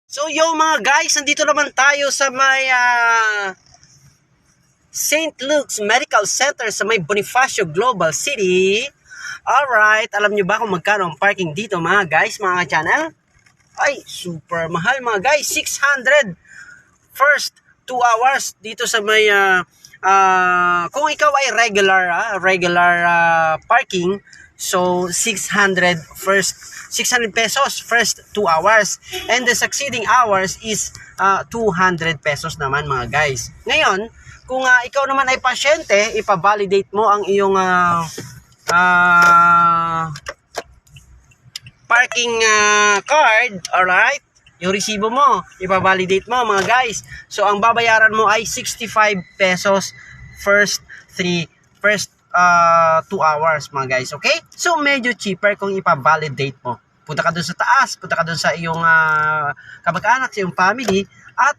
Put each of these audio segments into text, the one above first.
So yo mga guys, nandito naman tayo sa may St. Luke's Medical Center sa may Bonifacio Global City. Alright, alam nyo ba kung magkano ang parking dito mga guys, mga channel? Ay, super mahal mga guys, 600 first 2 hours dito sa may kung ikaw ay regular parking, so 600 pesos first 2 hours, and the succeeding hours is 200 pesos naman mga guys. Ngayon, kung ikaw naman ay pasyente, ipa-validate mo ang iyong parking card, alright? Yung resibo mo, ipa-validate mo mga guys. So ang babayaran mo ay 65 pesos first 2 hours mga guys, okay? So medyo cheaper kung ipa-validate mo. Punta ka dun sa taas, punta ka dun sa iyong kamag-anak, sa iyong family, at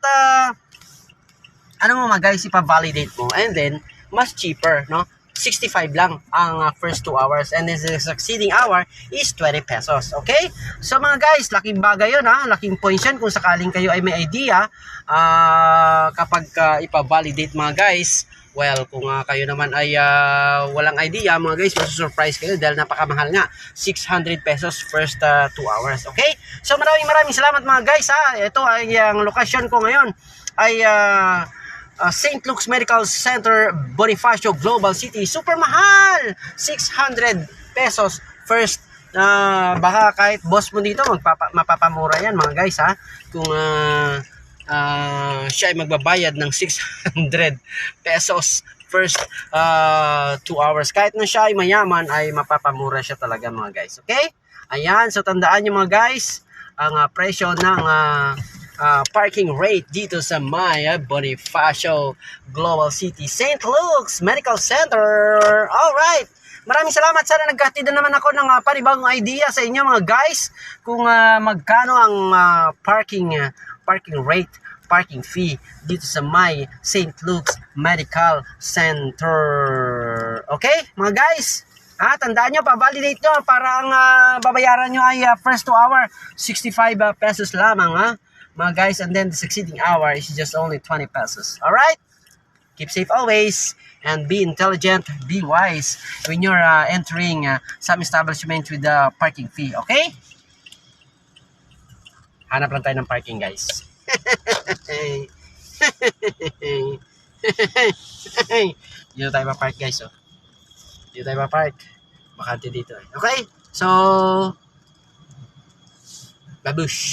ano mo mga guys, ipa-validate mo, and then mas cheaper, no? 65 lang ang first 2 hours, and then the succeeding hour is 20 pesos. Okay? So mga guys, laking bagay yun ha, laking points yan kung sakaling kayo ay may idea kapag ipa-validate mga guys. Well, kung kayo naman ay walang idea mga guys, masusurprise kayo dahil napakamahal nga, 600 pesos first 2 hours. Okay? So maraming salamat mga guys ha. Ito ay ang lokasyon ko ngayon ay St. Luke's Medical Center, Bonifacio Global City. Super mahal! 600 pesos first. Baka kahit boss mo dito mapapamura yan mga guys ha. Kung siya ay magbabayad ng 600 pesos first 2 hours. Kahit na siya ay mayaman, ay mapapamura siya talaga mga guys. Okay? Ayan, so tandaan nyo mga guys, ang presyo ng parking rate dito sa may Bonifacio Global City, St. Luke's Medical Center. Alright, maraming salamat. Sana naghatid na naman ako ng panibagong idea sa inyo mga guys, kung magkano ang parking rate, parking fee dito sa may St. Luke's Medical Center. Okay mga guys, tandaan nyo, pa-validate nyo para ang babayaran nyo ay first 2 hour 65 pesos lamang mga guys, and then the succeeding hour is just only 20 pesos. Alright? Keep safe always, and be intelligent, be wise when you're entering some establishment with the parking fee. Okay? Hanap lang tayo ng parking guys. Dito tayo pa-park guys. Dito tayo pa-park. Bakante dito. Okay? So, babush.